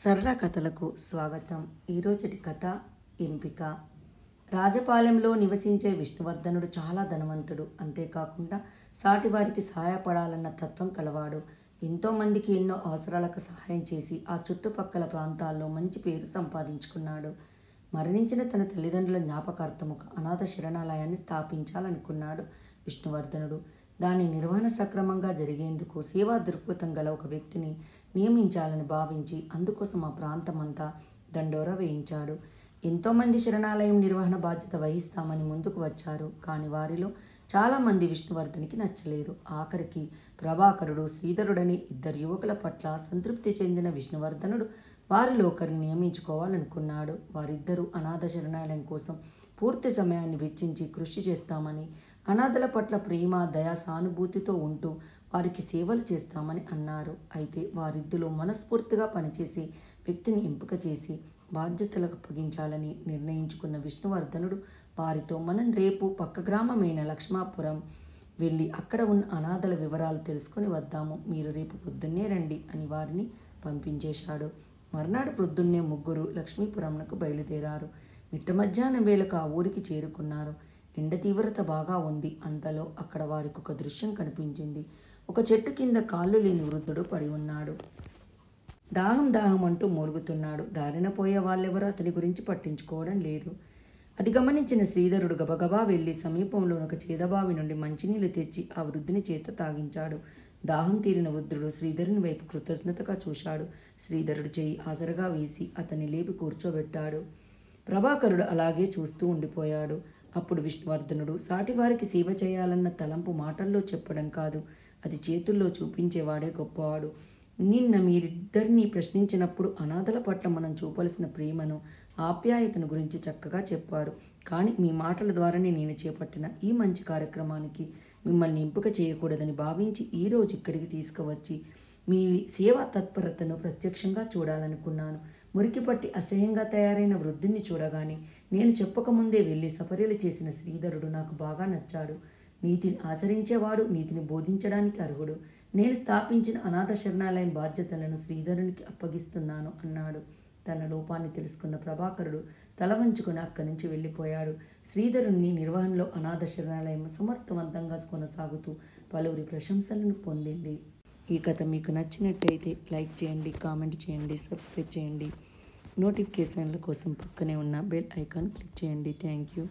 సరళ కథలకు స్వాగతం. ఈరోజుటి కథ ఎంపిక. రాజపాలెంలో నివసించే విష్ణువర్ధనుడు చాలా ధనవంతుడు. అంతేకాకుండా సాటివారికి సహాయపడాలన్న తత్వం కలవాడు. ఎంతోమందికి ఎన్నో అవసరాలకు సహాయం చేసి ఆ చుట్టుపక్కల ప్రాంతాల్లో మంచి పేరు సంపాదించుకున్నాడు. మరణించిన తన తల్లిదండ్రుల జ్ఞాపకార్థం ఒక అనాథ శరణాలయాన్ని స్థాపించాలనుకున్నాడు విష్ణువర్ధనుడు. దాని నిర్వహణ సక్రమంగా జరిగేందుకు సేవా దృక్పథం గల ఒక వ్యక్తిని నియమించాలని భావించి అందుకోసం ఆ ప్రాంతమంతా దండోరా వేయించాడు. ఎంతోమంది శరణాలయం నిర్వహణ బాధ్యత వహిస్తామని ముందుకు వచ్చారు. కానీ వారిలో చాలామంది విష్ణువర్ధనికి నచ్చలేదు. ఆఖరికి ప్రభాకరుడు, శ్రీధరుడని ఇద్దరు యువకుల పట్ల సంతృప్తి చెందిన విష్ణువర్ధనుడు వారిలో ఒకరిని నియమించుకోవాలనుకున్నాడు. వారిద్దరూ అనాథ శరణాలయం కోసం పూర్తి సమయాన్ని వెచ్చించి కృషి చేస్తామని, అనాథల పట్ల ప్రేమ, దయ, సానుభూతితో ఉంటూ వారికి సేవలు చేస్తామని అన్నారు. అయితే వారిద్దరూ మనస్ఫూర్తిగా పనిచేసే వ్యక్తిని ఎంపిక చేసి బాధ్యతలకు అప్పగించాలని నిర్ణయించుకున్న విష్ణువర్ధనుడు వారితో, మనం రేపు పక్క గ్రామమైన లక్ష్మాపురం వెళ్ళి అక్కడ ఉన్న అనాథల వివరాలు తెలుసుకొని వద్దాము. మీరు రేపు పొద్దున్నే రండి అని వారిని పంపించేశాడు. మర్నాడు పొద్దున్నే ముగ్గురు లక్ష్మీపురంకు బయలుదేరారు. మిట్ట మధ్యాహ్నం వేళకు ఆ ఊరికి చేరుకున్నారు. ఎండ తీవ్రత బాగా ఉంది. అంతలో అక్కడ వారికి ఒక దృశ్యం కనిపించింది. ఒక చెట్టు కింద కాళ్ళు లేని వృద్ధుడు పడి ఉన్నాడు. దాహం దాహం అంటూ మూలుగుతున్నాడు. దారిన పోయే వాళ్ళెవరూ అతని గురించి పట్టించుకోవడం లేదు. అది గమనించిన శ్రీధరుడు గబగబా వెళ్ళి సమీపంలోని ఒక చేదబావి నుండి మంచినీళ్లు తెచ్చి ఆ వృద్ధుని చేత తాగించాడు. దాహం తీరిన వృద్ధుడు శ్రీధరుని వైపు కృతజ్ఞతగా చూశాడు. శ్రీధరుడు చెయ్యి ఆసరగా వేసి అతన్ని లేపి కూర్చోబెట్టాడు. ప్రభాకరుడు అలాగే చూస్తూ ఉండిపోయాడు. అప్పుడు విష్ణువర్ధనుడు, సాటివారికి సేవ చేయాలన్న తలంపు మాటల్లో చెప్పడం కాదు, అది చేతుల్లో చూపించేవాడే గొప్పవాడు. నిన్న మీరిద్దరినీ ప్రశ్నించినప్పుడు అనాథల పట్ల మనం చూపాల్సిన ప్రేమను, ఆప్యాయతను గురించి చక్కగా చెప్పారు. కానీ మీ మాటల ద్వారానే నేను చేపట్టిన ఈ మంచి కార్యక్రమానికి మిమ్మల్ని ఎంపిక చేయకూడదని భావించి ఈరోజు ఇక్కడికి తీసుకువచ్చి మీ సేవా తత్పరతను ప్రత్యక్షంగా చూడాలనుకున్నాను. మురికిపట్టి అసహ్యంగా తయారైన వృద్ధుని చూడగానే నేను చెప్పకముందే వెళ్ళి సపర్యలు చేసిన శ్రీధరుడు నాకు బాగా నచ్చాడు. నీతిని ఆచరించేవాడు, నీతిని బోధించడానికి అర్హుడు. నేను స్థాపించిన అనాథ శరణాలయం బాధ్యతలను శ్రీధరునికి అప్పగిస్తున్నాను అన్నాడు. తన లోపాన్ని తెలుసుకున్న ప్రభాకరుడు తల వంచుకొని అక్కడి నుంచి వెళ్ళిపోయాడు. శ్రీధరుని నిర్వహణలో అనాథ శరణాలయం సమర్థవంతంగా కొనసాగుతూ పలువురి ప్రశంసలను పొందింది. ఈ కథ మీకు నచ్చినట్టయితే లైక్ చేయండి, కామెంట్ చేయండి, సబ్స్క్రైబ్ చేయండి. నోటిఫికేషన్ల కోసం పక్కనే ఉన్న బెల్ ఐకాన్ క్లిక్ చేయండి. Thank you.